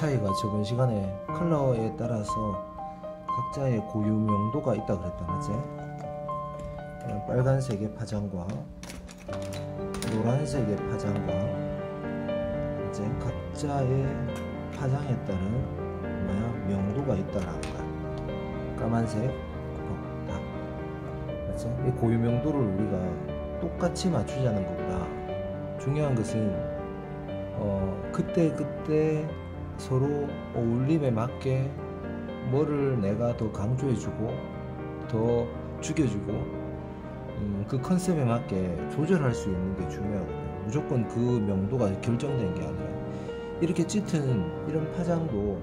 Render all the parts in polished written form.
차이가 저번 시간에 컬러에 따라서 각자의 고유 명도가 있다 그랬다 맞지? 빨간색의 파장과 노란색의 파장과 이제 각자의 파장에 따른 뭐야 명도가 있다라는 거야. 까만색, 다 맞지? 이 고유 명도를 우리가 똑같이 맞추자는 것보다 중요한 것은 그때 서로 어울림에 맞게 뭐를 내가 더 강조해주고 더 죽여주고 그 컨셉에 맞게 조절할 수 있는 게 중요하거든요. 무조건 그 명도가 결정된 게 아니라 이렇게 짙은 이런 파장도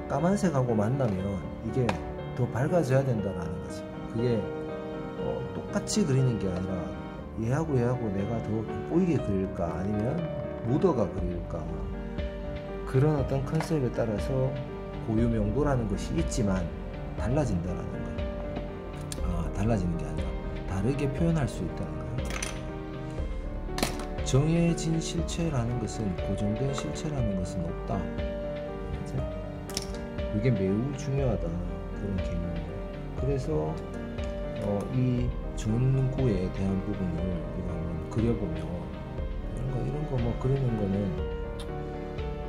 까만색하고 만나면 이게 더 밝아져야 된다라는 거지. 그게 똑같이 그리는 게 아니라 얘하고 내가 더 돋보이게 그릴까 아니면 묻어가 그릴까, 그런 어떤 컨셉에 따라서 고유 명도라는 것이 있지만 달라진다라는 거예요. 달라지는 게 아니라 다르게 표현할 수 있다는 거예요. 정해진 실체라는 것은, 고정된 실체라는 것은 없다. 이게 매우 중요하다, 그런 개념이에요. 그래서 이 전구에 대한 부분을 우리가 한번 그려보면 이런 거 뭐 그리는 거는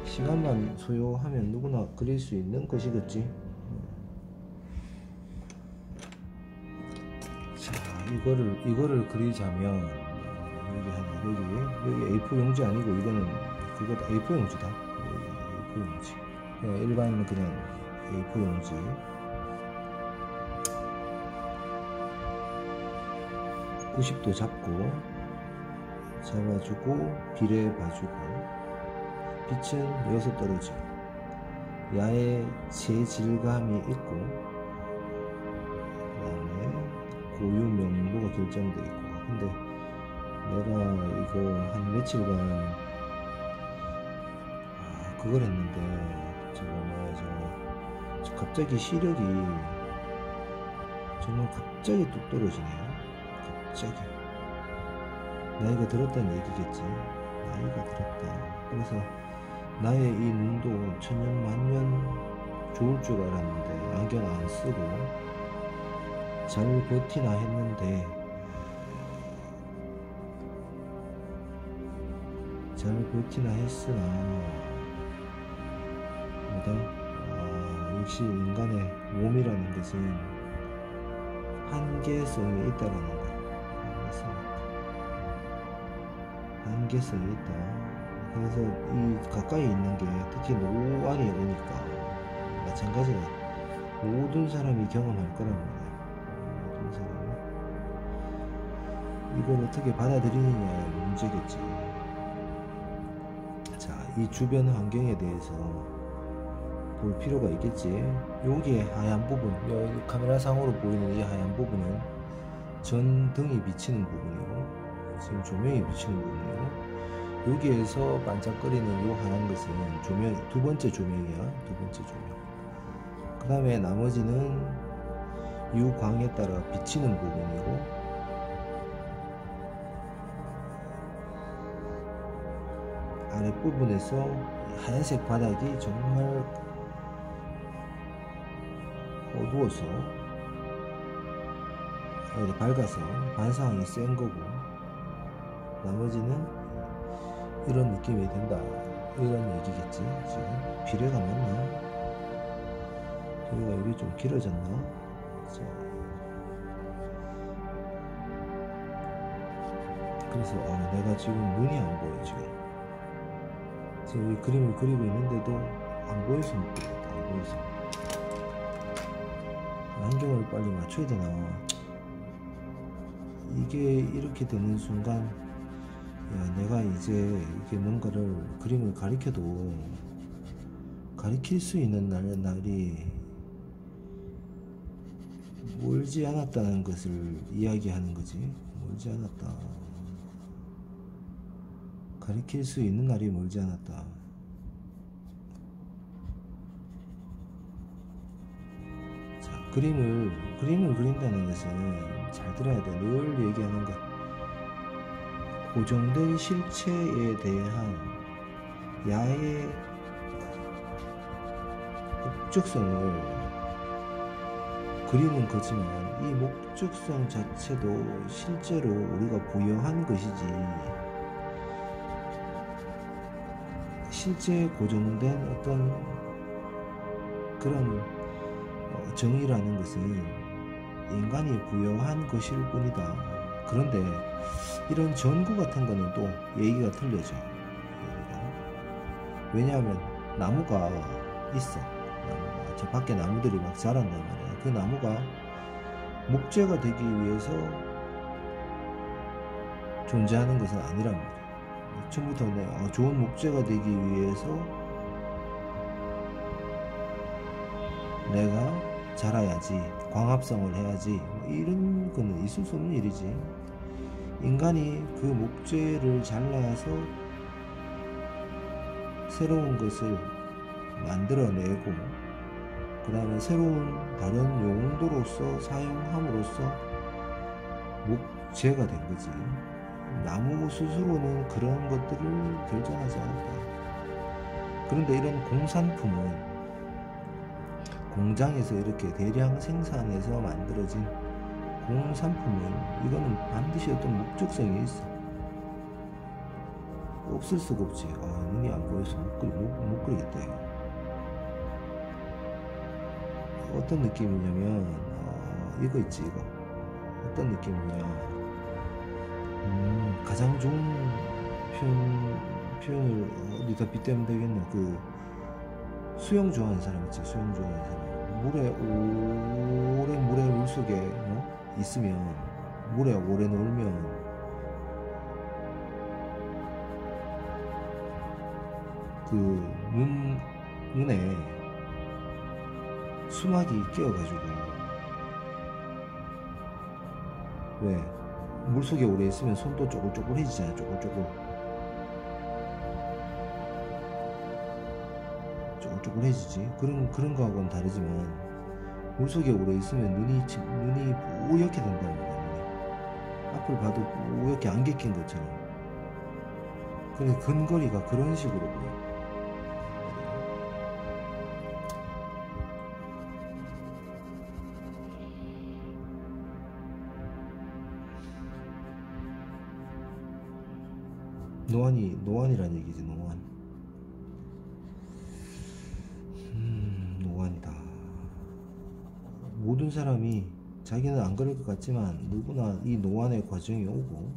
시간만 소요하면 누구나 그릴 수 있는 것이겠지. 자, 이거를 그리자면 여기 A4 용지 아니고 이거는 그거다. A4 용지다. A4 용지. 일반 그냥 A4 용지. (90도) 잡아주고 비례 봐주고, 빛은 여기서 떨어지고 야의 재질감이 있고, 그 다음에 고유 명도가 결정되어 있고. 근데 내가 이거 한 며칠간 그걸 했는데 저거 뭐야, 저 갑자기 시력이 정말 갑자기 뚝 떨어지네요. 갑자기. 나이가 들었다는 얘기겠지. 나이가 들었다. 그래서 나의 이 눈도 천년 만년 좋을 줄 알았는데 안경 안 쓰고 잘 버티나 했는데 잘 버티나 했으나 역시 인간의 몸이라는 것은 한계성이 있다라는 거. 한계성이 있다. 그래서 이 가까이 있는 게 특히 노안이 오니까 마찬가지로 모든 사람이 경험할 거란 말이야. 모든 사람이 이걸 어떻게 받아들이느냐의 문제겠지. 자, 이 주변 환경에 대해서 볼 필요가 있겠지. 여기에 하얀 부분, 여기 카메라 상으로 보이는 이 하얀 부분은 전등이 비치는 부분이고, 지금 조명이 비치는 부분이고, 여기에서 반짝거리는 요 하얀 것은 조명, 두 번째 조명이야. 두 번째 조명. 그 다음에 나머지는 이 광에 따라 비치는 부분이고, 아랫부분에서 하얀색 바닥이 정말 어두워서 밝아서 반사광이 센 거고, 나머지는 이런 느낌이 된다, 이런 얘기겠지. 지금 비례가 맞나? 비례가 여기 좀 길어졌나? 자, 그래서 내가 지금 눈이 안 보여. 지금 이 그림을 그리고 있는데도 안 보여서 못 보겠다. 안 보여서. 안경을 빨리 맞춰야 되나? 이게 이렇게 되는 순간, 야, 내가 이제 이게 뭔가를 그림을 가리켜도 가리킬 수 있는 날이 멀지 않았다는 것을 이야기하는 거지. 멀지 않았다. 가리킬 수 있는 날이 멀지 않았다. 자, 그림을 그린다는 것은 잘 들어야 돼. 늘 얘기하는 것. 고정된 실체에 대한 야의 목적성을 그리는 거지만 이 목적성 자체도 실제로 우리가 부여한 것이지 실제 고정된 어떤 그런 정의라는 것은 인간이 부여한 것일 뿐이다. 그런데 이런 전구 같은 거는 또 얘기가 틀려져. 왜냐하면 나무가 있어. 나무가 저 밖에 나무들이 막 자란단 말이야. 그 나무가 목재가 되기 위해서 존재하는 것은 아니란 말이야. 처음부터 좋은 목재가 되기 위해서 내가 자라야지, 광합성을 해야지, 이런 거는 있을 수 없는 일이지. 인간이 그 목재를 잘라서 새로운 것을 만들어내고 그 다음에 새로운 다른 용도로서 사용함으로써 목재가 된 거지. 나무 스스로는 그런 것들을 결정하지 않았다. 그런데 이런 공산품은 공장에서 이렇게 대량 생산해서 만들어진 공산품은 이거는 반드시 어떤 목적성이 있어. 없을 수가 없지. 눈이 안 보여서 못 그리겠다 이거. 어떤 느낌이냐면 이거 있지 이거. 어떤 느낌이냐. 가장 좋은 표현을 어디다 빗대면 되겠네. 그 수영 좋아하는 사람 있지. 수영 좋아하는 사람. 오래 물속에 있으면, 물에 오래 놀면 그 눈에 수막이 끼어가지고, 왜 물속에 오래 있으면 손도 쪼글쪼글해지잖아. 쪼글쪼글해지지. 그런 거하고는 다르지만 물속에 오래 있으면 눈이 뿌옇게 된다는 거야. 눈이 앞을 봐도 뿌옇게 안개 낀 것처럼. 근데 근거리가 그런 식으로 보여. 노안이란 얘기지. 노안이다. 모든 사람이 자기는 안 그럴 것 같지만 누구나 이 노안의 과정이 오고,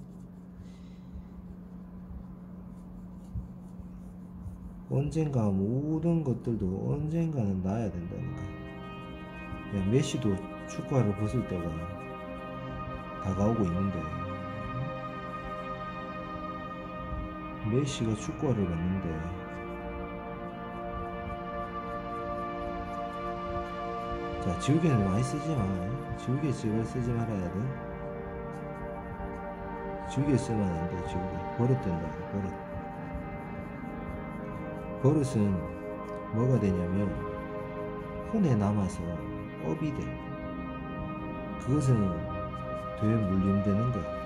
언젠가 모든 것들도 언젠가는 나야 된다는 거야. 메시도 축구화를 벗을 때가 다가오고 있는데, 메시가 축구화를 벗는데 자, 지우개는 많이 쓰지 마. 지우개 제발 쓰지 말아야 돼. 지우개 쓰면 안 돼. 지우개 버릇 된다. 버릇은 뭐가 되냐면 혼에 남아서 업이 돼. 그것은 되게 물림되는 거야.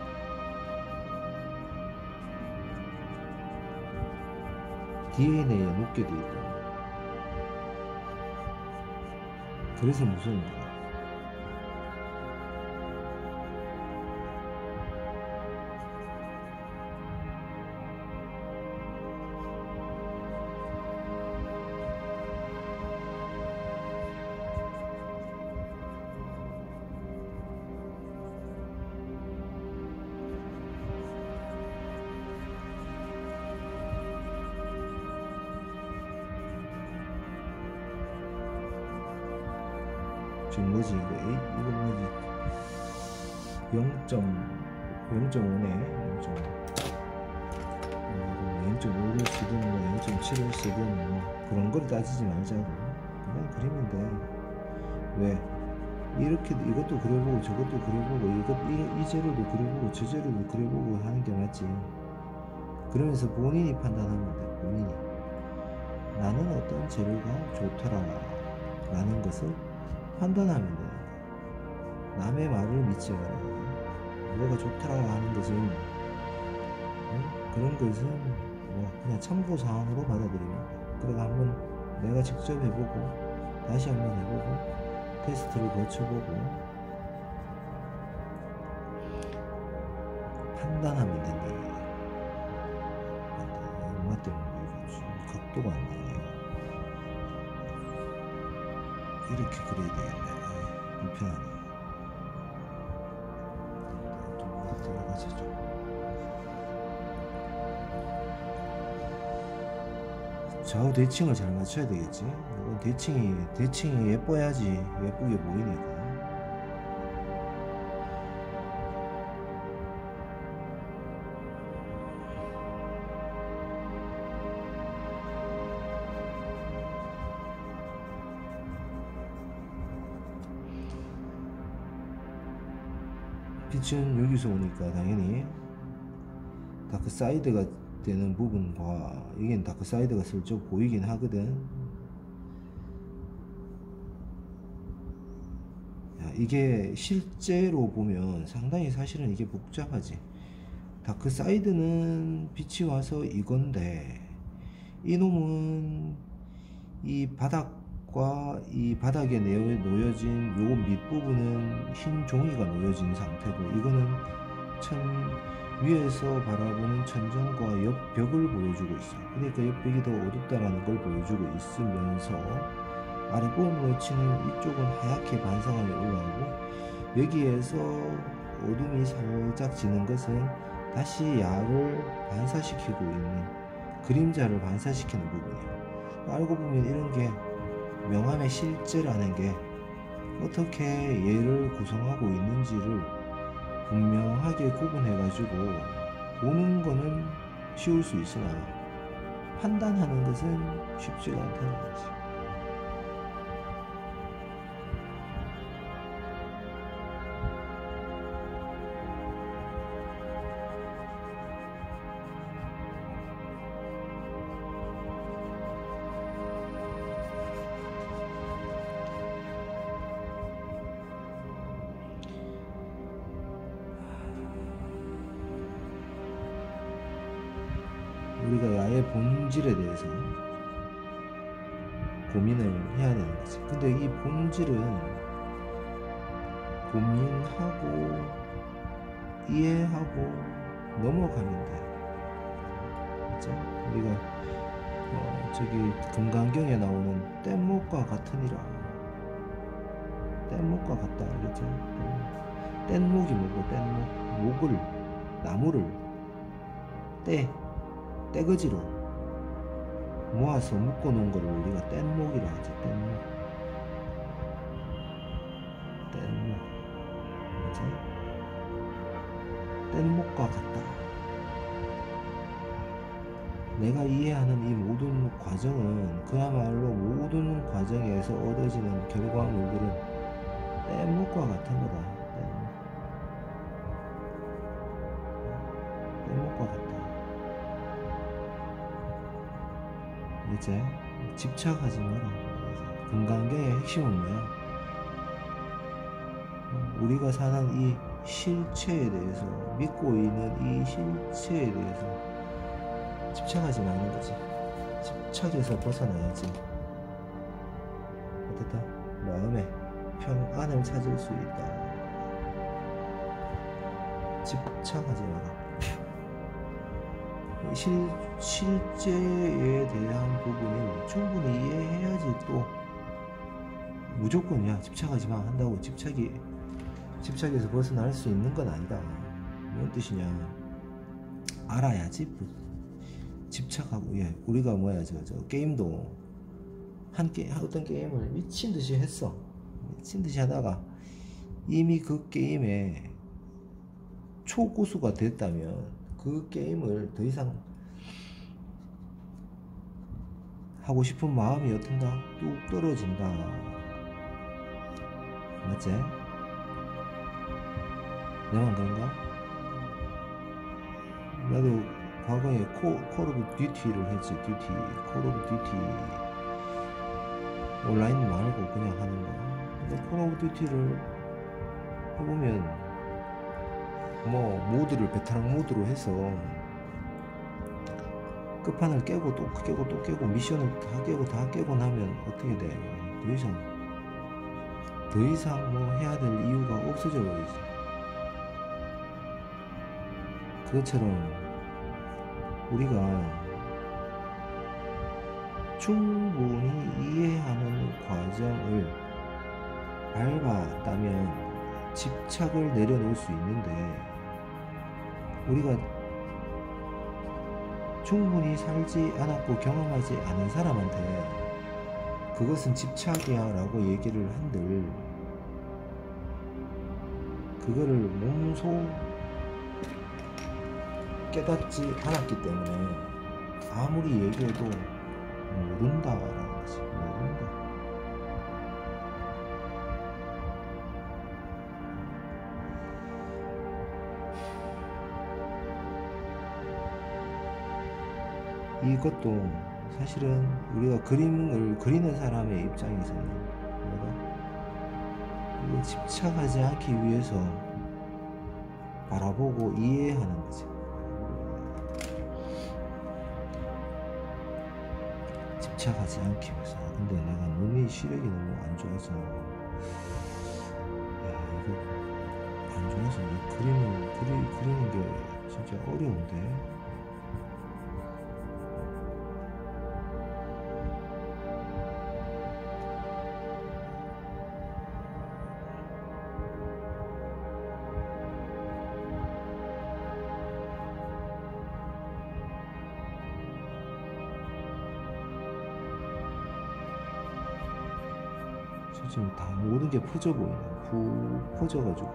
DNA에 녹게 돼 있다. 그래서 무서운 거야. 지금 뭐지? 이거 뭐지? 0.5네. 0.5를 쓰든 0.7을 쓰든 그런 걸 따지지 말자고. 그냥 그리면 돼. 왜? 이렇게 이것도 그려보고 저것도 그려보고 이 재료도 그려보고 저 재료도 그려보고 하는 게 맞지. 그러면서 본인이 판단하면 돼. 본인이 나는 어떤 재료가 좋더라 라는 것을 판단하면 되는 거야. 남의 말을 믿지 마라. 뭐가 좋더라 하는 것은 그런 것은 그냥 참고사항으로 받아들이면 돼. 그러니까 한번 내가 직접 해보고 다시 한번 해보고 테스트를 거쳐보고 판단하면 된다. 얼마 때문에 이거 각도가 안 나와요. 이렇게 그려야 되겠네. 불편하네. 좀 들어가자 좀. 좌우 대칭을 잘 맞춰야 되겠지. 이건 대칭이 예뻐야지 예쁘게 보이니까. 빛은 여기서 오니까 당연히 다크 사이드가 되는 부분과 이게 다크 사이드가 슬쩍 보이긴 하거든. 야, 이게 실제로 보면 상당히 사실은 이게 복잡하지. 다크 사이드는 빛이 와서 이건데 이놈은 이 바닥과 이 바닥에 놓여진 요 밑부분은 흰 종이가 놓여진 상태고, 이거는 위에서 바라보는 천정과 옆 벽을 보여주고 있어. 그러니까 옆 벽이 더 어둡다라는 걸 보여주고 있으면서 아래 부분으로 치는 이쪽은 하얗게 반사감이 올라오고, 여기에서 어둠이 살짝 지는 것은 다시 야를 반사시키고 있는, 그림자를 반사시키는 부분이에요. 알고 보면 이런 게 명암의 실제라는 게 어떻게 얘를 구성하고 있는지를 분명하게 구분해 가지고 보는 거는 쉬울 수 있으나 판단하는 것은 쉽지가 않다는 거지. 우리가 야의 본질에 대해서 고민을 해야 되는 거지. 근데 이 본질은 고민하고 이해하고 넘어가면 돼. 그죠? 우리가 저기 금강경에 나오는 뗏목과 같으니라. 뗏목과 같다. 알겠죠? 뗏목이 뭐고, 뗏목. 나무를 떼거지로 모아서 묶어 놓은 거를 우리가 뗏목이라 하지. 뗏목. 맞아? 뗏목과 같다. 내가 이해하는 이 모든 과정은, 그야말로 모든 과정에서 얻어지는 결과물들은 뗏목과 같은 거다. 뗏목과 같다. 이제 집착하지 마라. 금강경의 핵심은 뭐야? 우리가 사는 이 실체에 대해서, 믿고 있는 이 실체에 대해서 집착하지 마는 거지. 집착에서 벗어나야지. 어떻다? 마음의 평안을 찾을 수 있다. 집착하지 마라. 실제에 대한 부분을 충분히 이해해야지 또 무조건이야. 집착하지 마 한다고 집착에서 벗어날 수 있는 건 아니다. 뭔 뜻이냐? 알아야지. 집착하고, 우리가 뭐야, 저 게임도 어떤 게임을 미친 듯이 했어. 미친 듯이 하다가 이미 그 게임에 초고수가 됐다면 그 게임을 더 이상 하고 싶은 마음이 어떤가? 뚝 떨어진다. 맞지? 내만 그런가? 나도 과거에 콜 오브 듀티를 했지. 콜 오브 듀티 온라인 말고 그냥 하는 거. 근데 콜 오브 듀티를 해보면 모드를 베테랑 모드로 해서 끝판을 깨고 또 깨고 또 깨고 미션을 다 깨고 나면 어떻게 돼요? 더 이상 뭐 해야 될 이유가 없어져 버리지. 그것처럼 우리가 충분히 이해하는 과정을 밟았다면 집착을 내려놓을 수 있는데, 우리가 충분히 살지 않았고 경험하지 않은 사람한테 그것은 집착이야 라고 얘기를 한들, 그거를 몸소 깨닫지 않았기 때문에 아무리 얘기해도 모른다라는 거지. 모른다. 이것도 사실은 우리가 그림을 그리는 사람의 입장에서는 뭐가 집착하지 않기 위해서 바라보고 이해하는 거지. 집착하지 않기 위해서. 근데 내가 눈이 시력이 너무 안 좋아서, 이거 안 좋아서 이 그림을 그리는 게 진짜 어려운데. 지금 다 모든 게 퍼져 보이네. 푹 퍼져가지고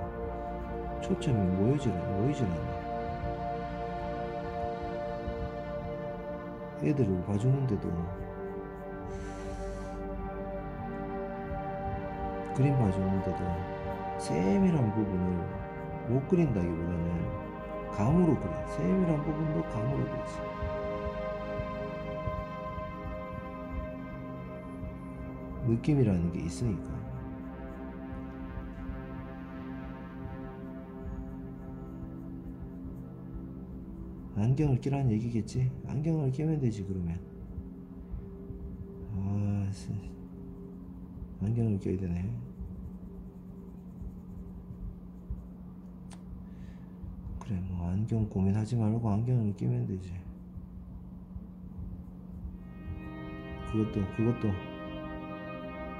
초점이 모이질 않네. 애들을 봐주는데도, 그림 봐주는데도 세밀한 부분을 못 그린다기보다는 감으로 그려. 세밀한 부분도 감으로 그리지. 느낌이라는 게 있으니까. 안경을 끼라는 얘기겠지? 안경을 끼면 되지. 그러면 안경을 껴야 되네. 그래, 뭐 안경 고민하지 말고 안경을 끼면 되지. 그것도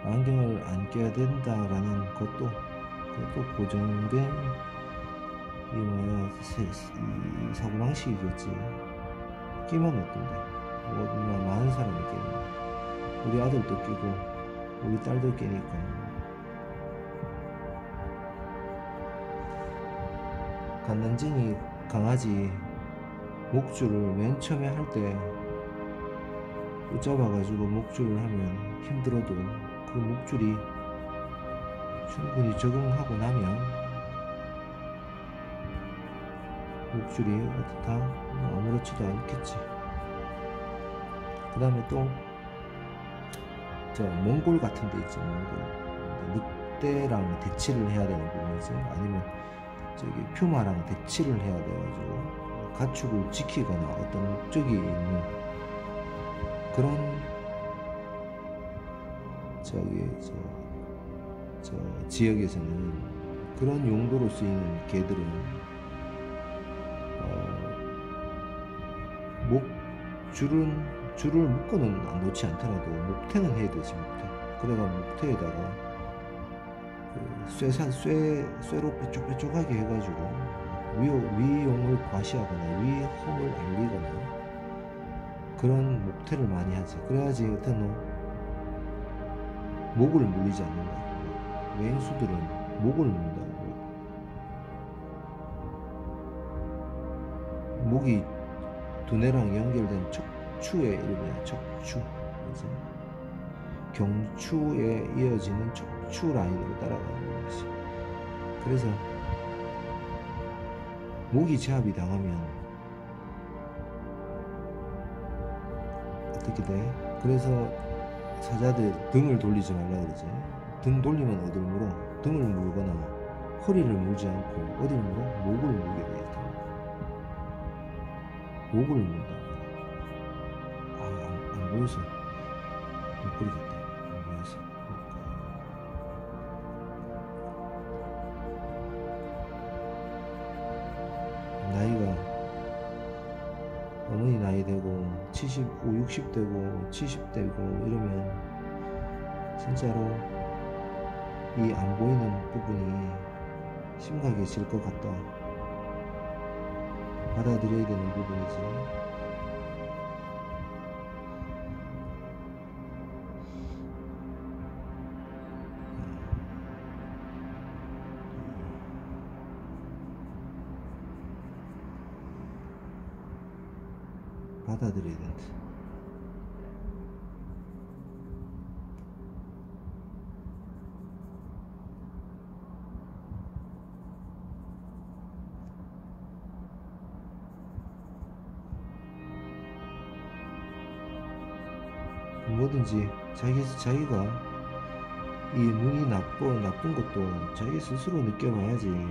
안경을 안 껴야 된다라는 것도 고정된 이 사고방식이겠지. 끼면 어떤데? 많은 사람이 끼는. 우리 아들도 끼고 우리 딸도 끼니까. 간난쟁이 강아지 목줄을 맨 처음에 할 때 붙잡아가지고 목줄을 하면 힘들어도 그 목줄이 충분히 적응하고 나면 목줄이 어떻다? 아무렇지도 않겠지. 그 다음에 또 저 몽골 같은 데 있지. 몽골 늑대랑 대치를 해야 되는 부분이지. 아니면 저기 퓨마랑 대치를 해야 돼가지고 가축을 지키거나 어떤 목적이 있는 그런 저 지역에서는, 그런 용도로 쓰이는 개들은 줄을 묶어는 안 놓지 않더라도 목태는 해야 되지. 목태. 그래가 목태에다가 쇠로 뾰족뾰족하게 해가지고 위용을 과시하거나 위험을 알리거나 그런 목태를 많이 하지. 그래야지 어떤 목을 물리지 않는다. 맹수들은 목을 물린다고. 목이 두뇌랑 연결된 척추의 일부야. 척추. 그치? 경추에 이어지는 척추 라인으로 따라가는 것이. 그래서 목이 제압이 당하면 어떻게 돼? 그래서 사자들 등을 돌리지 말라 그러지. 등 돌리면 어딜 물어? 등을 물거나 허리를 물지 않고 어딜 물어? 목을 물게 돼 있다. 목을 문다. 모여서 못 그리겠다. 모여서 나이가 어머니 나이 되고 75, 60 되고 70 되고 이러면 진짜로 이 안 보이는 부분이 심각해질 것 같다. 받아들여야 되는 부분이지. 받아들여야 된다. 뭐든지 자기가 이 눈이 나쁜 것도 자기 스스로 느껴봐야지. 우리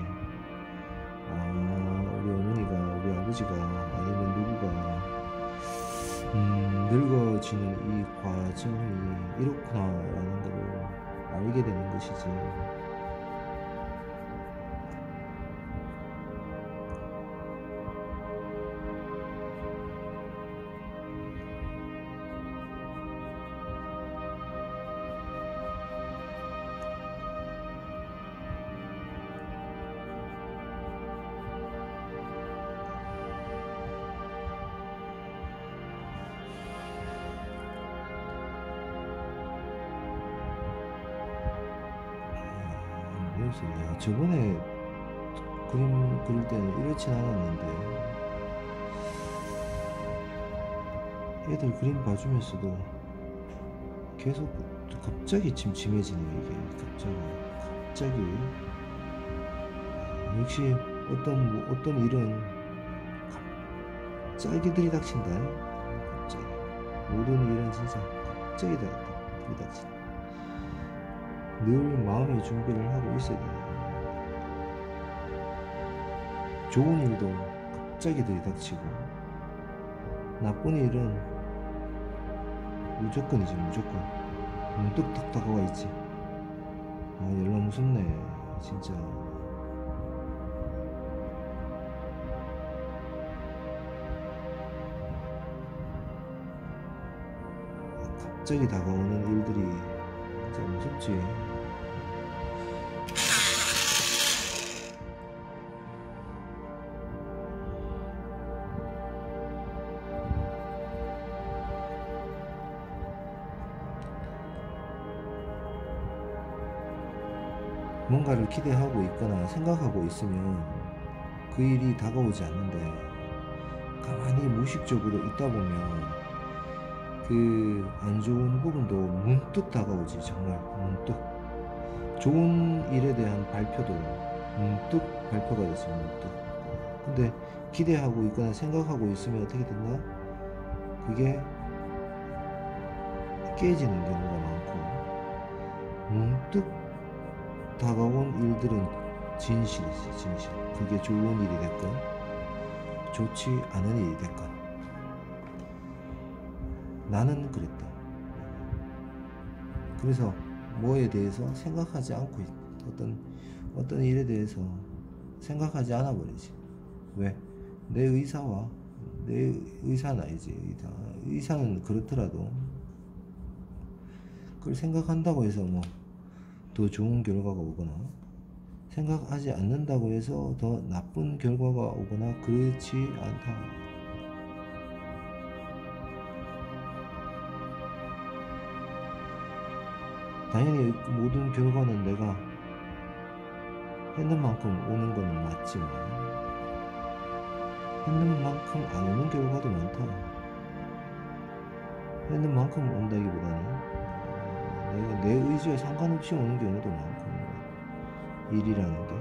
어머니가, 우리 아버지가, 아니면 누구가 늙어지는 이 과정이 이렇구나라는 걸 알게 되는 것이지. 야, 저번에 그림 그릴 때는 이렇진 않았는데 애들 그림 봐주면서도 계속 갑자기 침침해지네. 이게 갑자기 역시 어떤 일은 갑자기 들이닥친다. 갑자기 모든 일은 진짜 갑자기 들이닥친다. 늘 마음의 준비를 하고 있어야 돼. 좋은 일도 갑자기 들이닥치고 나쁜 일은 무조건이지. 무조건 문득 탁 다가와 있지. 연락 무섭네 진짜. 갑자기 다가오는 일들이 진짜 무섭지. 뭔가를 기대하고 있거나 생각하고 있으면 그 일이 다가오지 않는데, 가만히 무의식적으로 있다 보면 그 안 좋은 부분도 문득 다가오지. 정말 문득. 좋은 일에 대한 발표도 문득 발표가 되지. 문득. 근데 기대하고 있거나 생각하고 있으면 어떻게 된다? 그게 깨지는 경우가 많고, 문득 다가온 일들은 진실이지. 진실. 그게 좋은 일이 됐건 좋지 않은 일이 됐건. 나는 그랬다. 그래서 뭐에 대해서 생각하지 않고 어떤 일에 대해서 생각하지 않아 버리지. 왜? 내 의사와 내 의사는 아니지. 의사는 그렇더라도 그걸 생각한다고 해서 뭐 더 좋은 결과가 오거나, 생각하지 않는다고 해서 더 나쁜 결과가 오거나 그렇지 않다. 당연히 모든 결과는 내가 했는 만큼 오는 거는 맞지만, 했는 만큼 안 오는 결과도 많다. 했는 만큼 온다기보다는 내 의지에 상관없이 오는 경우도 많고, 일이라는 게.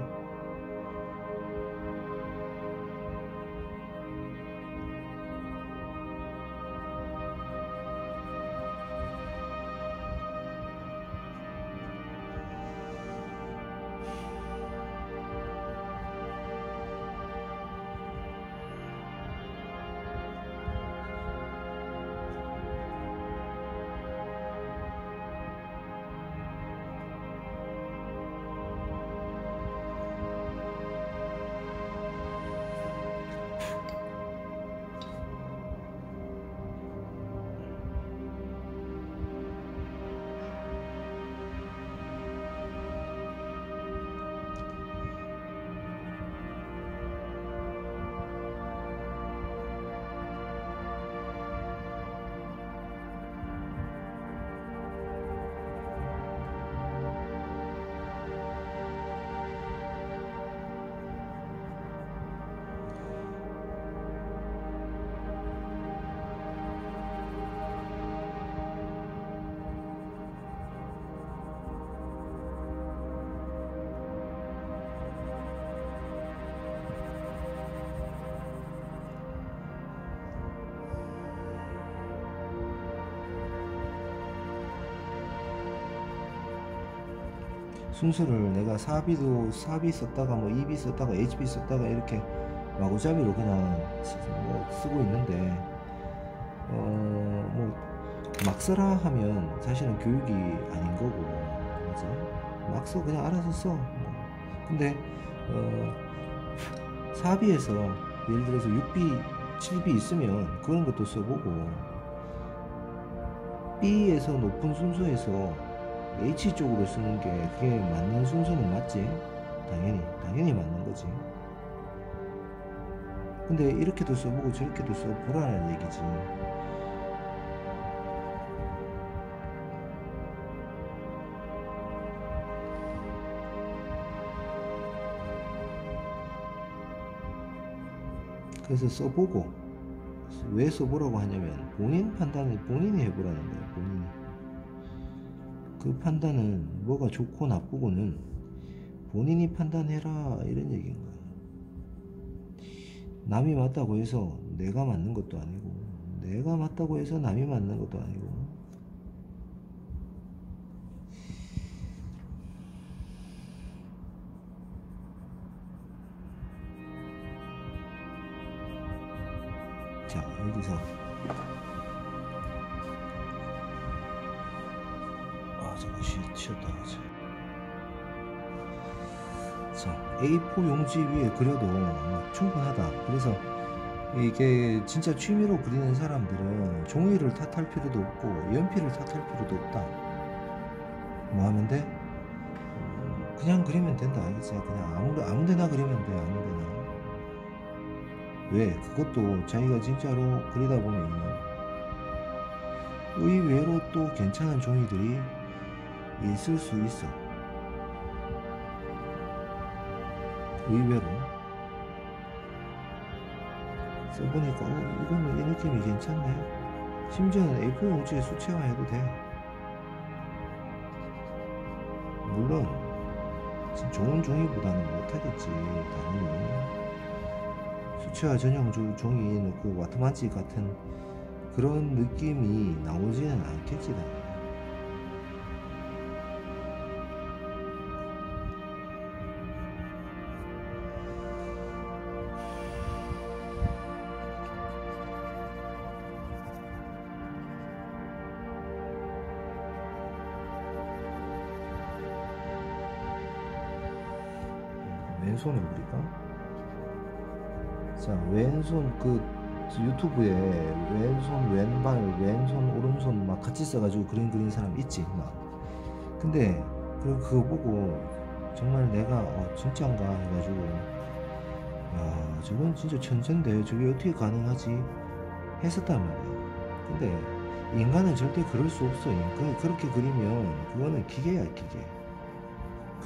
순서를 내가 사비 썼다가 뭐 EB 썼다가 HB 썼다가 이렇게 마구잡이로 그냥 뭐 쓰고 있는데 뭐 막 써라 하면 사실은 교육이 아닌 거고, 그지? 막 써, 그냥 알아서 써. 근데 사비에서 예를 들어서 6B 7B 있으면 그런 것도 써보고, B에서 높은 순서에서 H 쪽으로 쓰는 게 그게 맞는 순서는 맞지? 당연히 맞는 거지. 근데 이렇게도 써보고 저렇게도 써보라는 얘기지. 그래서 써보고, 왜 써보라고 하냐면 본인 판단을 본인이 해보라는 거예요. 본인이. 그 판단은 뭐가 좋고 나쁘고는 본인이 판단해라, 이런 얘기인 거예요. 남이 맞다고 해서 내가 맞는 것도 아니고, 내가 맞다고 해서 남이 맞는 것도 아니고. 자, 여기서 잠깐 쉬었다 가자. 자, A4 용지 위에 그려도 충분하다. 그래서 이게 진짜 취미로 그리는 사람들은 종이를 탓할 필요도 없고 연필을 탓할 필요도 없다. 뭐 하면 돼? 그냥 그리면 된다, 알겠지? 그냥 아무데나 그리면 돼. 아무데나. 왜? 그것도 자기가 진짜로 그리다 보면 의외로 또 괜찮은 종이들이 있을 수 있어. 의외로 써보니까 이거는 이 느낌이 괜찮네. 심지어는 A4 용지에 수채화해도 돼. 물론 좋은 종이보다는 못하겠지, 당연히. 수채화 전용 종이 넣고 와트만치 같은 그런 느낌이 나오지는 않겠지, 당연히. 왼손을 그릴까? 자, 왼손 유튜브에 왼손, 왼발, 왼손, 오른손 막 같이 써가지고 그린 사람 있지, 막. 근데 그거 보고 정말 내가 진짠가 해가지고, 야, 저건 진짜 천재인데 저게 어떻게 가능하지 했었단 말이야. 근데 인간은 절대 그럴 수 없어. 그렇게 그리면 그거는 기계야, 기계.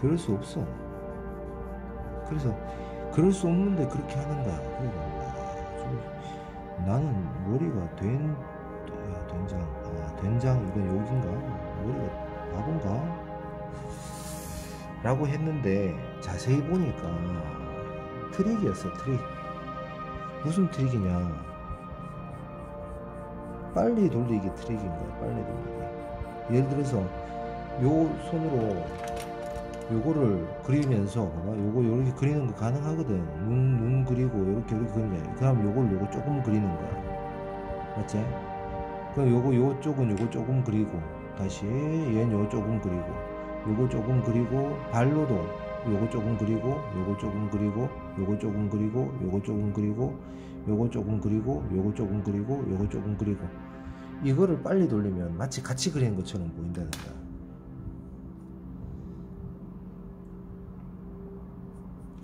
그럴 수 없어. 그래서 그럴 수 없는데 그렇게 하는 거야. 나는 머리가 된장 이건 욕인가? 머리가 바본가? 라고 했는데 자세히 보니까 트릭이었어. 트릭. 무슨 트릭이냐? 빨리 돌리기 트릭인 거야. 빨리 돌리기. 예를 들어서 요 손으로 요거를 그리면서 봐봐, 요거 요렇게 그리는 거 가능하거든. 눈 그리고 요렇게 그리냐. 그럼 요거 조금 그리는 거야. 맞지? 그럼 요 쪽은 요거 조금 그리고, 다시 얘는 요 조금 그리고, 요거 조금 그리고, 발로도 요거 조금 그리고, 요거 조금 그리고, 요거 조금 그리고, 요거 조금 그리고, 요거 조금 그리고, 요거 조금 그리고, 요거 조금 그리고. 이거를 빨리 돌리면 마치 같이 그리는 것처럼 보인다는 거야.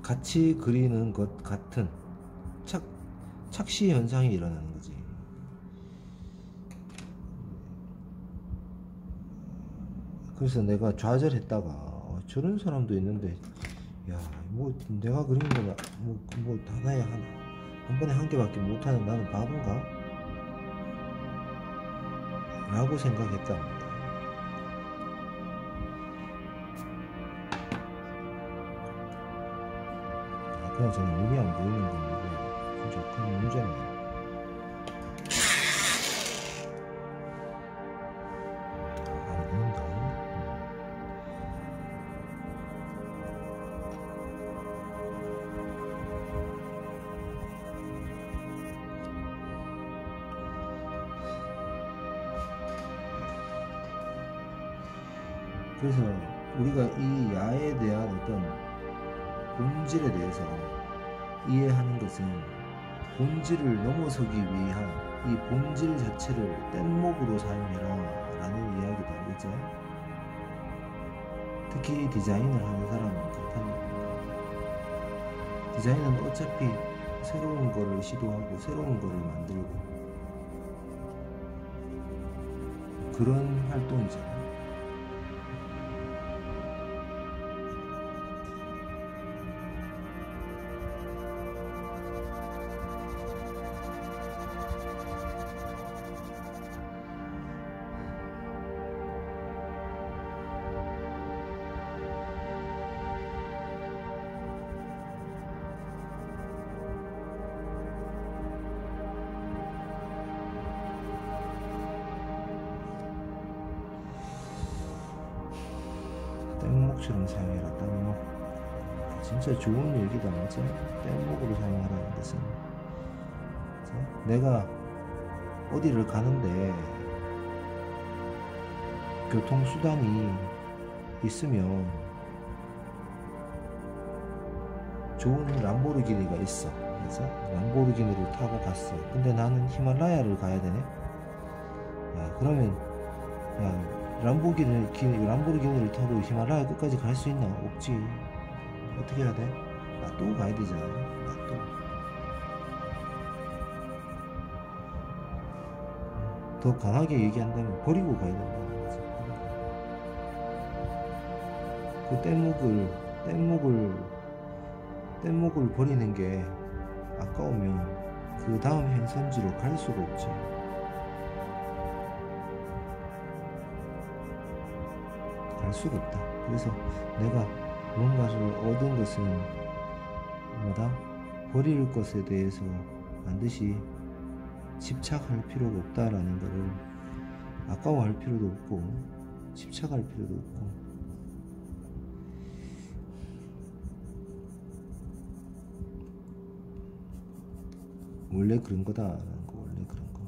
같이 그리는 것 같은 착시 현상이 일어나는 거지. 그래서 내가 좌절했다가 저런 사람도 있는데, 야, 뭐 내가 그리는 거는 뭐 하나에 한 번에 한 개밖에 못하는 나는 바본가? 라고 생각했다. 그냥 저는 눈이 안 보이는 건 진짜 큰 문제네. 안 보인다. 그래서 우리가 이 야에 대한 어떤 본질에 대해서 이해하는 것은 본질을 넘어서기 위한 이 본질 자체를 뗏목으로 사용해라 라는 이야기다. 그죠? 특히 디자인을 하는 사람은 그렇답니다. 디자인은 어차피 새로운 거를 시도하고 새로운 거를 만들고 그런 활동이잖아요. 뗏목처럼 사용해라. 뗏목. 진짜 좋은 얘기다. 맞아? 뗏목으로 사용하라는 것은 내가 어디를 가는데 교통수단이 있으면 좋은 람보르기니가 있어. 그래서 람보르기니를 타고 갔어. 근데 나는 히말라야를 가야 되네. 야, 그러면 야, 람보르기니를 타고 히말라야 끝까지 갈 수 있나? 없지. 어떻게 해야 돼? 놔두고 가야 되잖아. 놔두고. 더 강하게 얘기한다면 버리고 가야 된다는 거지. 그 뗏목을 버리는 게 아까우면 그 다음 행선지로 갈 수가 없지. 갈 수가 없다. 그래서 내가 뭔가를 얻은 것은 뭐다? 버릴 것에 대해서 반드시 집착할 필요가 없다라는 것을 아까워할 필요도 없고 집착할 필요도 없고 원래 그런 거다라는 거. 원래 그런 거.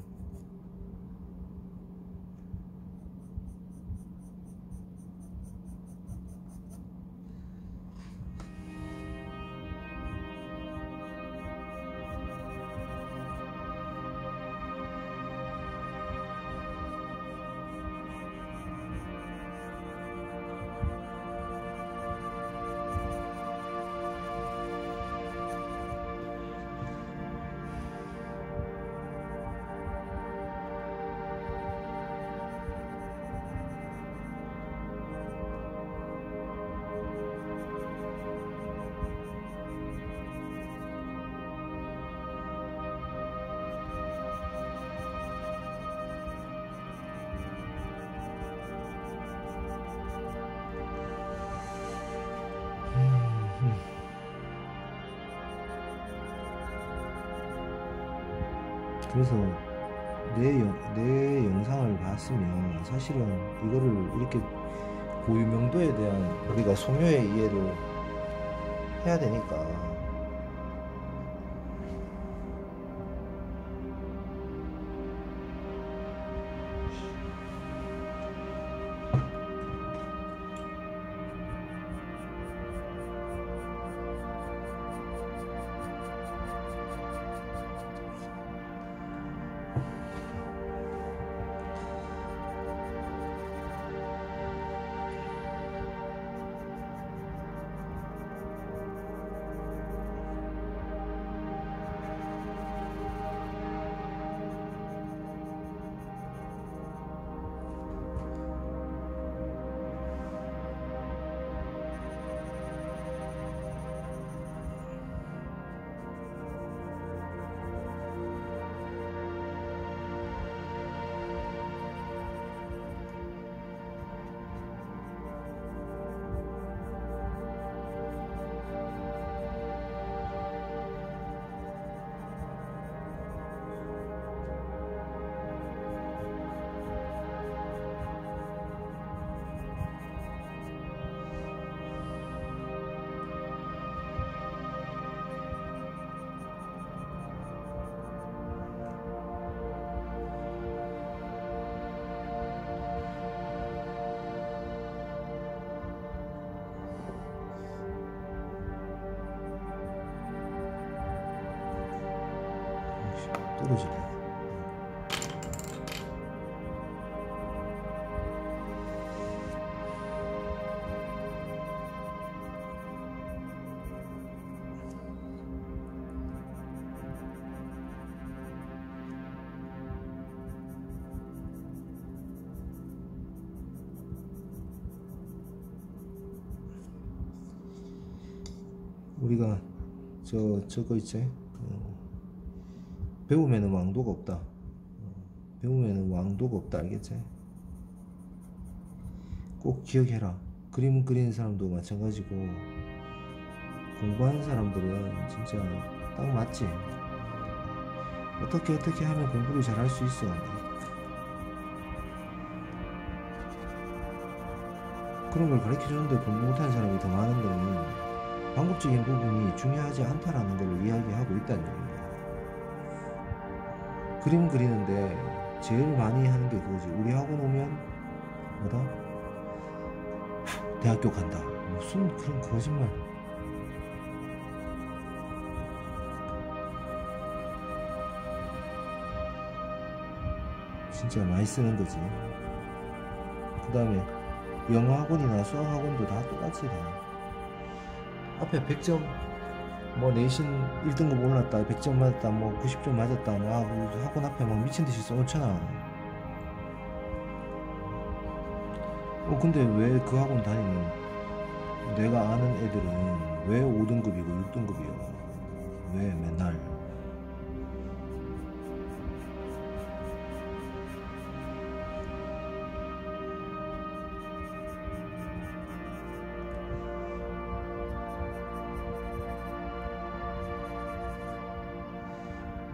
그래서 내 영상을 봤으면 사실은 이거를 이렇게 고유명도에 대한 우리가 소묘의 이해를 해야 되니까 떨어지려고. 우리가 저거 있지? 배움에는 왕도가 없다. 배움에는 왕도가 없다. 알겠지? 꼭 기억해라. 그림 그리는 사람도 마찬가지고 공부하는 사람들은 진짜 딱 맞지. 어떻게 하면 공부를 잘할 수 있어. 그런 걸 가르쳐주는데 공부 못하는 사람이 더 많은 거는 방법적인 부분이 중요하지 않다라는 걸 이야기하고 있다는 얘기입니다. 그림 그리는데 제일 많이 하는 게 그거지. 우리 학원 오면 뭐다? 대학교 간다. 무슨 그런 거짓말. 진짜 많이 쓰는 거지. 그 다음에 영어 학원이나 수학 학원도 다 똑같이 다. 앞에 100점 뭐 내신 1등급 올랐다, 100점 맞았다, 뭐 90점 맞았다, 뭐 학원 앞에 막 미친듯이 써놓잖아. 근데 왜 그 학원 다니는 내가 아는 애들은 왜 5등급이고 6등급이야? 왜 맨날?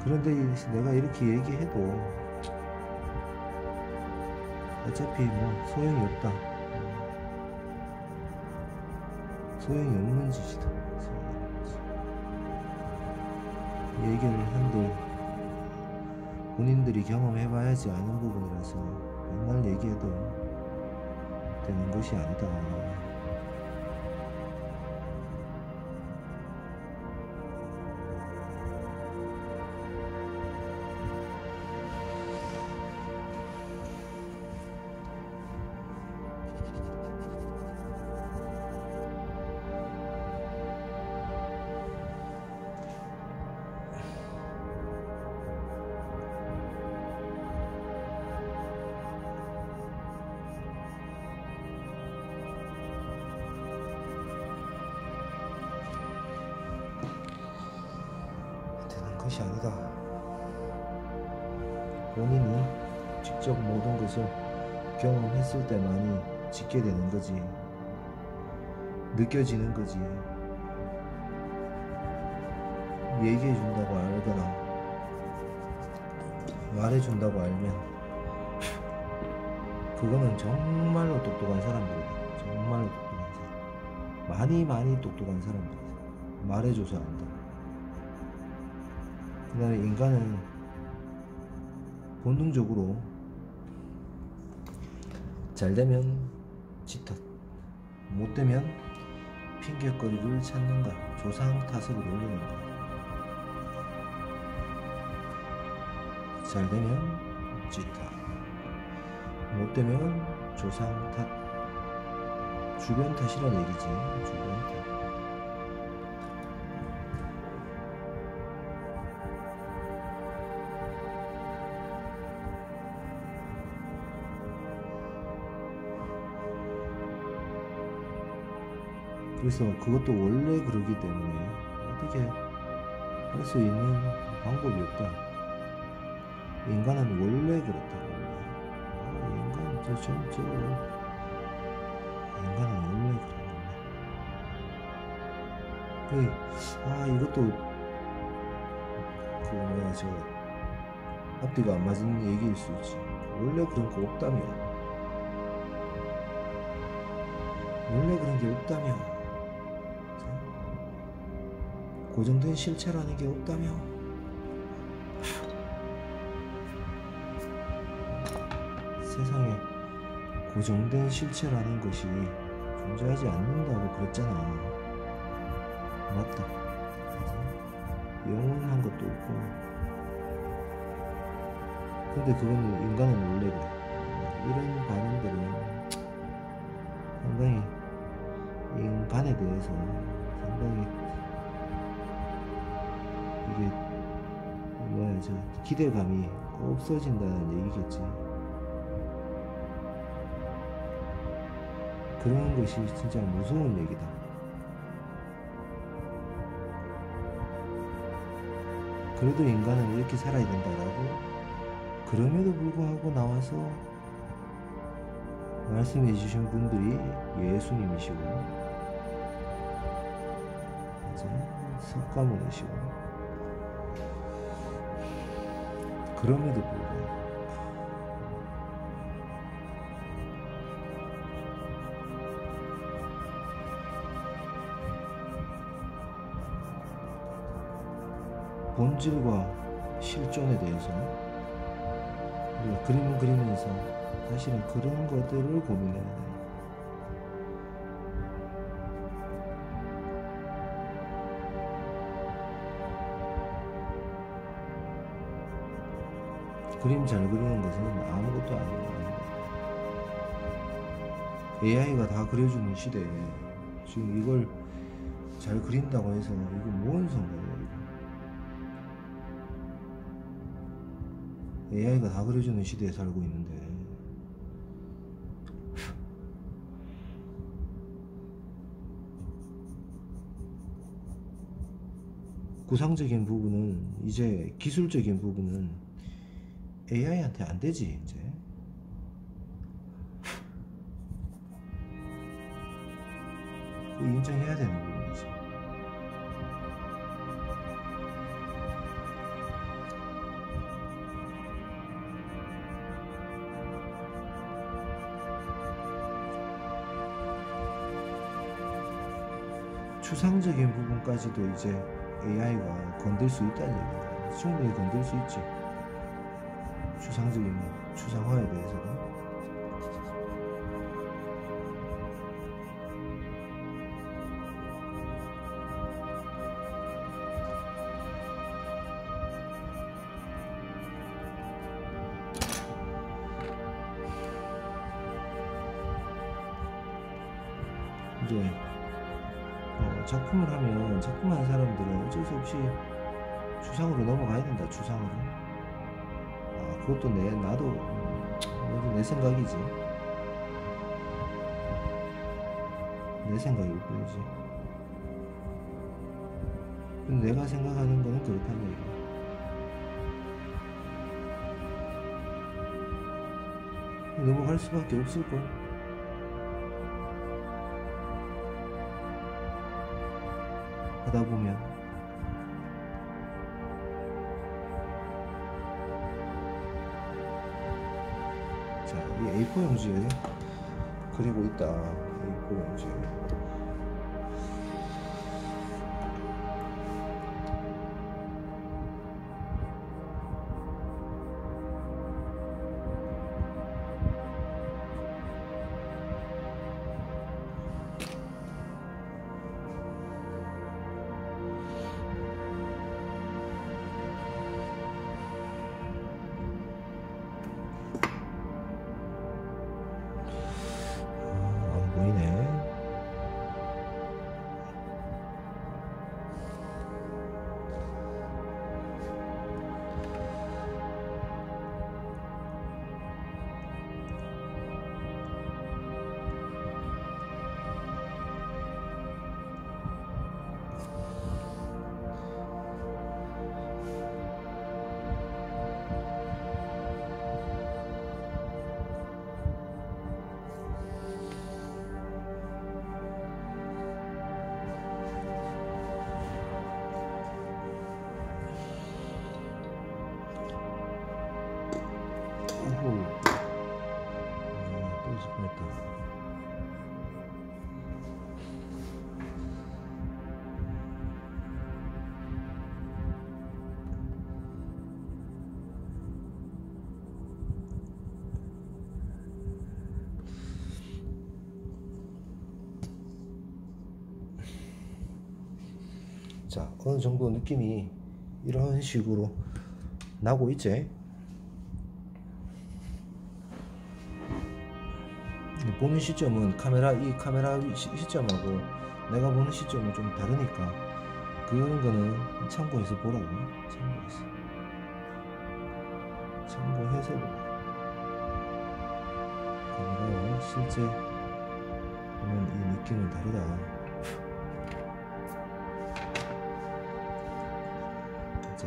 그런데 내가 이렇게 얘기해도 어차피 뭐 소용이 없다. 소용이 없는 짓이다. 이 얘기를 한들 본인들이 경험해봐야지 아는 부분이라서 맨날 얘기해도 되는 것이 아니다. 것이 아니다. 본인이 직접 모든 것을 경험했을 때만이 짓게 되는 거지. 느껴지는 거지. 얘기해 준다고 알거나 말해 준다고 알면 그거는 정말로 똑똑한 사람들이다. 정말로 똑똑한 사람. 많이 똑똑한 사람들이다. 말해줘서 안다. 그 다음에 인간은 본능적으로 잘되면 지탓, 못되면 핑계거리를 찾는가, 조상 탓을 올리는가. 잘되면 지탓, 못되면 조상 탓, 주변 탓이란 얘기지. 주변 탓. 그래서 그것도 원래 그러기 때문에 어떻게 할 수 있는 방법이 없다. 인간은 원래 그렇다. 인간은 원래 그래. 이것도 앞뒤가 안 맞은 얘기일 수 있지. 원래 그런 거 없다며. 원래 그런 게 없다며. 고정된 실체라는 게 없다며. 세상에 고정된 실체라는 것이 존재하지 않는다고 그랬잖아. 맞다. 영원한 것도 없고 근데 그거는 인간은 원래 그래. 이런 반응들은 상당히 인간에 대해서 상당히 이게 뭐야, 저 기대감이 없어진다는 얘기겠지. 그런 것이 진짜 무서운 얘기다. 그래도 인간은 이렇게 살아야 된다라고, 그럼에도 불구하고 나와서 말씀해 주신 분들이 예수님이시고 이제 석가모니시고, 그럼에도 불구하고 본질과 실존에 대해서 우리가 그림을 그리면서 사실은 그런 것들을 고민해야 돼. 그림 잘 그리는 것은 아무것도 아니에요. AI가 다 그려주는 시대에 지금 이걸 잘 그린다고 해서 이거 뭔 상관이야, 이거. AI가 다 그려주는 시대에 살고 있는데 구상적인 부분은, 이제 기술적인 부분은 AI한테 안 되지. 이제 그거 인정해야 되는 부분이지. 추상적인 부분까지도 이제 AI가 건들 수 있다는 얘기다. 충분히 건들 수 있지. 추상적인, 추상화에 대해서는. 이제 작품을 하면, 작품하는 사람들은 어쩔 수 없이 추상으로 넘어가야 된다. 추상으로. 그것도 나도 내 생각이지. 내 생각일 뿐이지. 근데 내가 생각하는 거는 그렇다는 얘기야. 넘어갈 수밖에 없을걸. 하다 보면. 자, 이 A4 용지에 그리고 있다. A4 용지에. 또 있을 뻔했다. 자, 어느 정도 느낌이 이런 식으로 나고 있지. 보는 시점은 이 카메라 시점하고 내가 보는 시점은 좀 다르니까 그런 거는 참고해서 보라고. 참고해서 보라. 카메라와 실제 보면 이 느낌은 다르다. 이제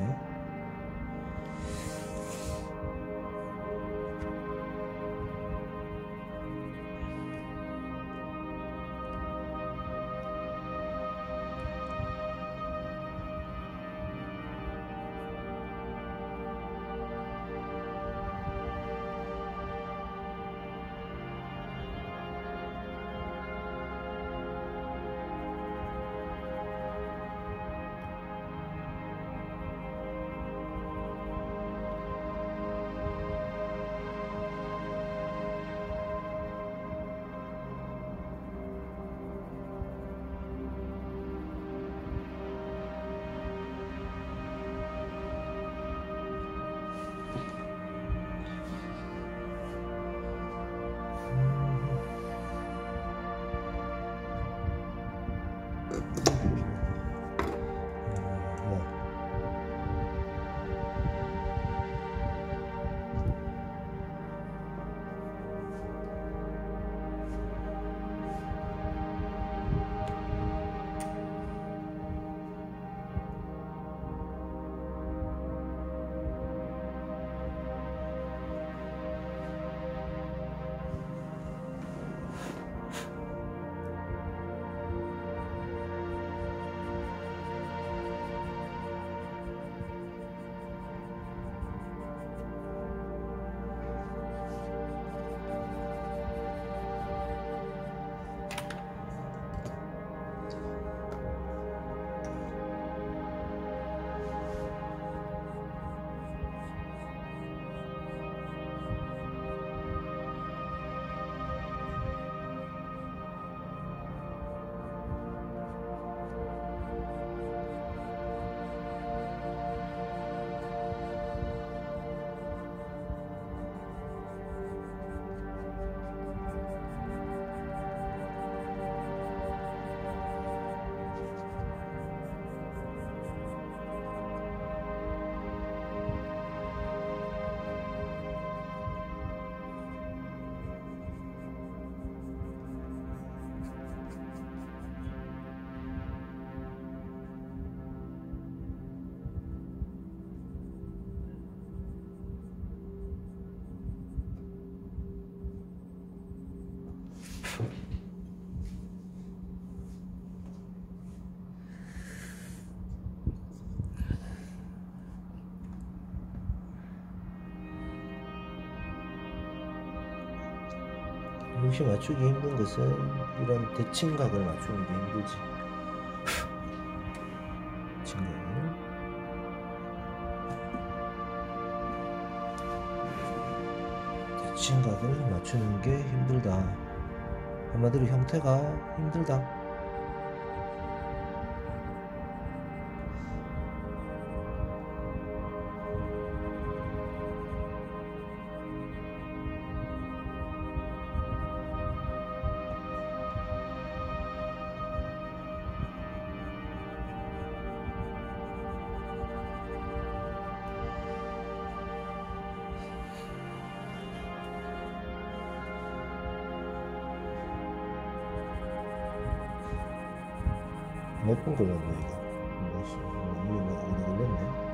역시 맞추기 힘든 것은 이런 대칭각을 맞추는 게 힘들지. 대칭각을 맞추는 게 힘들다. 한마디로 형태가 힘들다. 몇 분 걸렸네 이거. 이게 오래 걸렸네.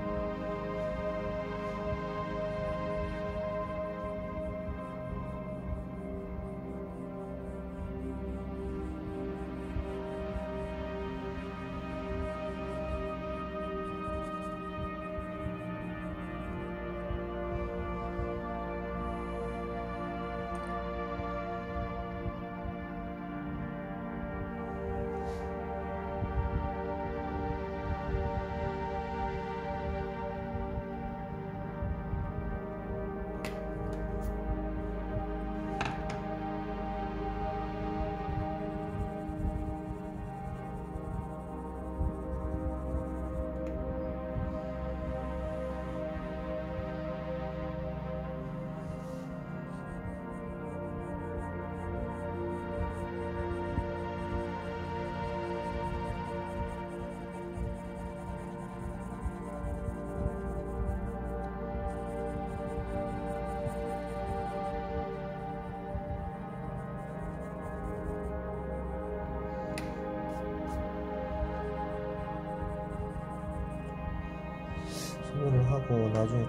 하고 나중에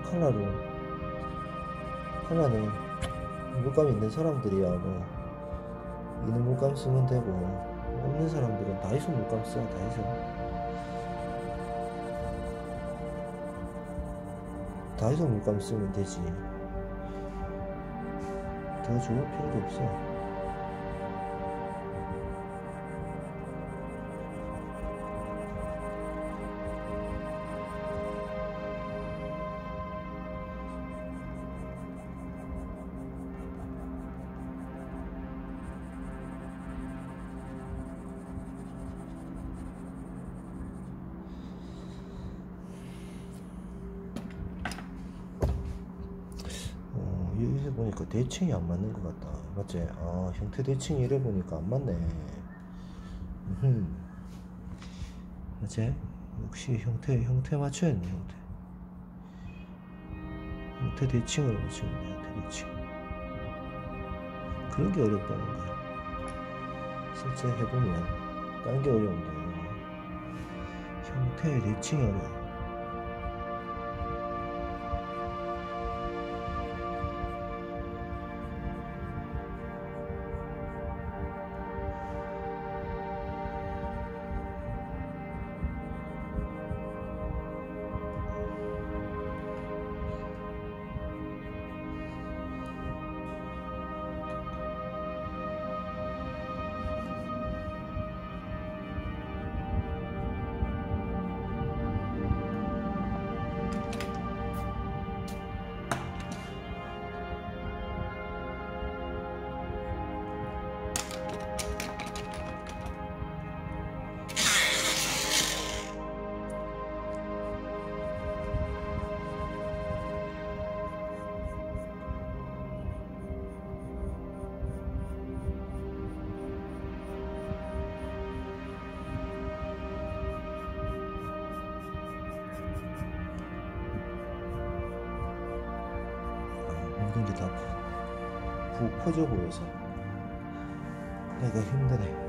컬러는 물감 있는 사람들이야 뭐 있는 물감 쓰면 되고, 없는 사람들은 다이소 물감 써. 다이소 물감 쓰면 되지. 더 좋을 필요도 없어. 여기서 보니까 대칭이 안 맞는 것 같다. 맞지? 아, 형태 대칭이 이래 보니까 안 맞네. 맞지? 역시 형태 맞춰야 했네. 형태 대칭을 맞추면 돼. 형태 대칭. 그런 게 어렵다는 거야. 실제 해보면 딴 게 어려운데 형태의 대칭이 어려워. 모든 게 다 푹 퍼져 보여서 내가 힘드네.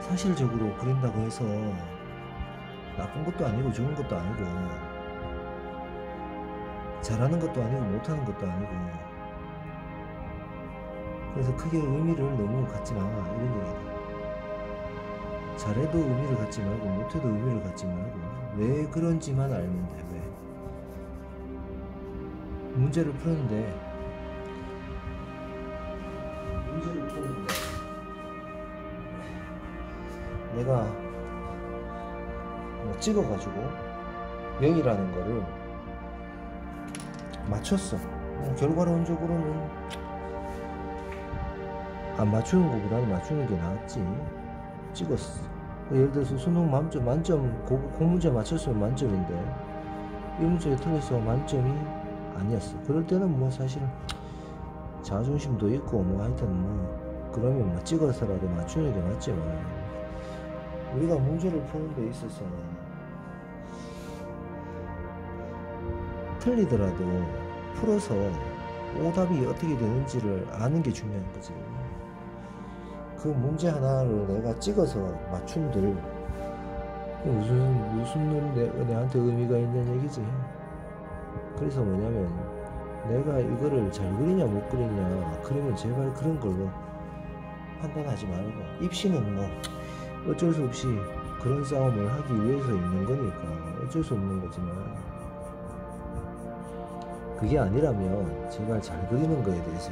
사실적으로 그린다고 해서 나쁜 것도 아니고 좋은 것도 아니고 잘하는 것도 아니고 못하는 것도 아니고, 그래서 크게 의미를 너무 갖지 마, 이런 얘기다. 잘해도 의미를 갖지 말고 못해도 의미를 갖지 말고 왜 그런지만 알면 돼. 왜 문제를 푸는데 내가 뭐 찍어가지고 0이라는 거를 맞췄어. 결과론적으로는 안 맞추는 것보다는 맞추는 게 나았지. 찍었어. 예를 들어서 수능 만점 그 문제 맞췄으면 만점인데 이 문제가 틀려서 만점이 아니었어. 그럴 때는 뭐 사실은 자존심도 있고 뭐 하여튼 뭐 그러면 뭐 찍어서라도 맞추는 게 맞지만, 우리가 문제를 푸는 데 있어서는 틀리더라도 풀어서 오답이 어떻게 되는지를 아는 게 중요한 거지. 그 문제 하나를 내가 찍어서 맞춘들 무슨 내한테 의미가 있는 얘기지. 그래서 뭐냐면 내가 이거를 잘 그리냐 못 그리냐, 그러면 제발 그런 걸로 판단하지 말고, 입시는 뭐 어쩔 수 없이 그런 싸움을 하기 위해서 있는 거니까 어쩔 수 없는 거지만, 그게 아니라면 제발 잘 그리는 거에 대해서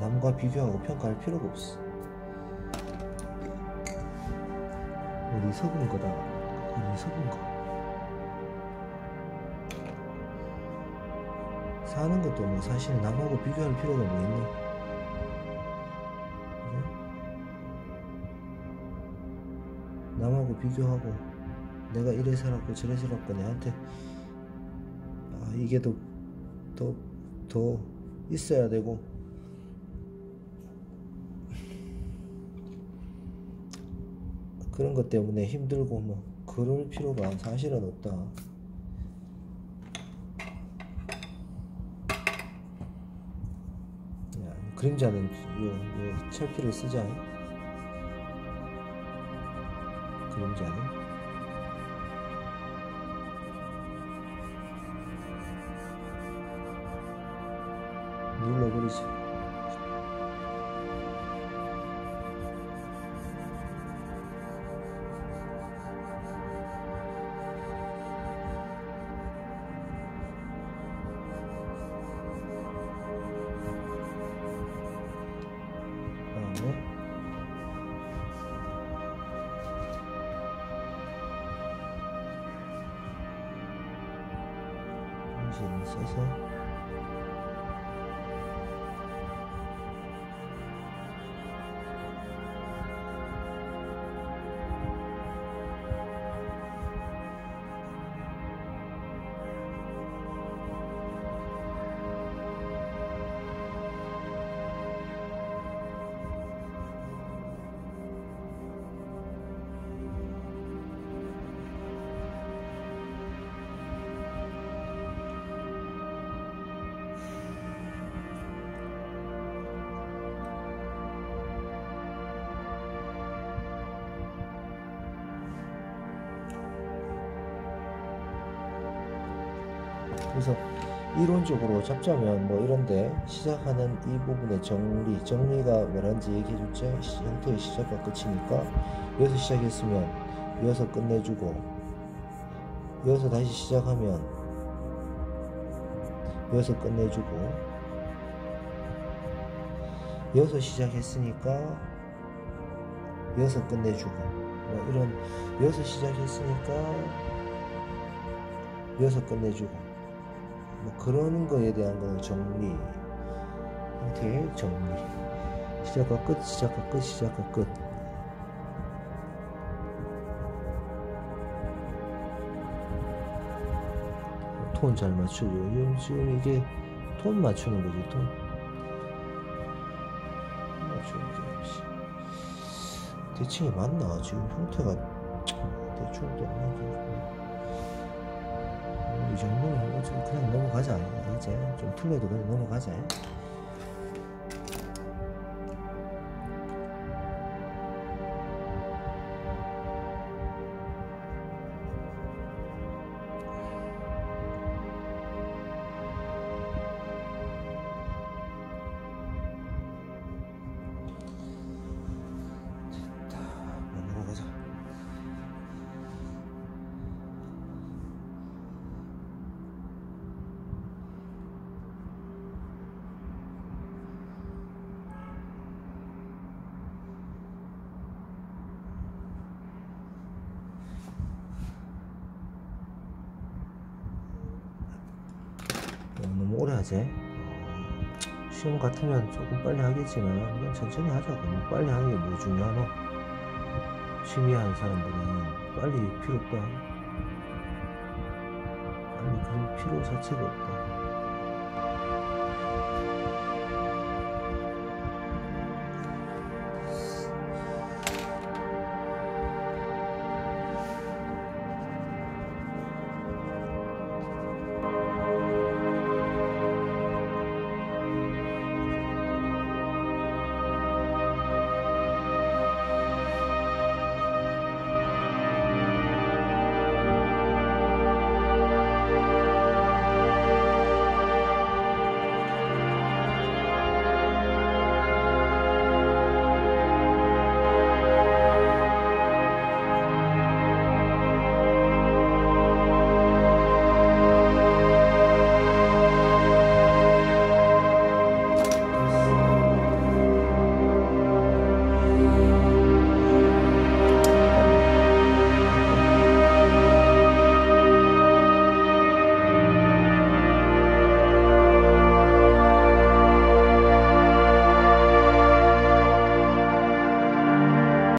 남과 비교하고 평가할 필요가 없어. 어리석은 거다. 어리석은 거. 사는 것도 뭐 사실 남하고 비교할 필요가 뭐 있나? 그래? 남하고 비교하고 내가 이래 살았고 저래 살았고 내한테 이게 더 있어야 되고, 그런 것 때문에 힘들고 뭐 그럴 필요가 사실은 없다. 그림자는 요 철피를 쓰자. 그림자는 눌러버리지. 써서 그래서 이론적으로 잡자면 뭐 이런데 시작하는 이 부분의 정리가 뭐란지 얘기해줬죠. 형태의 시작과 끝이니까 여기서 시작했으면 여기서 끝내주고, 여기서 다시 시작하면 여기서 끝내주고, 여기서 시작했으니까 여기서 끝내주고, 뭐 이런 여기서 시작했으니까 여기서 끝내주고, 뭐 그런 거에 대한 거는 정리, 형태의 정리. 시작과 끝, 시작과 끝, 시작과 끝. 톤 잘 맞추죠. 지금 이게 톤 맞추는 거지. 톤 맞추는 게 대칭이 맞나? 지금 형태가 대충 됐나? 이 정도면 그냥 넘어가자. 이제 좀 틀려도 그냥 넘어가자. 오래 하지. 시험 같으면 조금 빨리 하겠지만 그냥 천천히 하자고. 뭐 빨리 하는 게 뭐 중요하노? 취미 하는 사람들은 빨리 필요 없다. 빨리 그럴 필요 자체가 없다.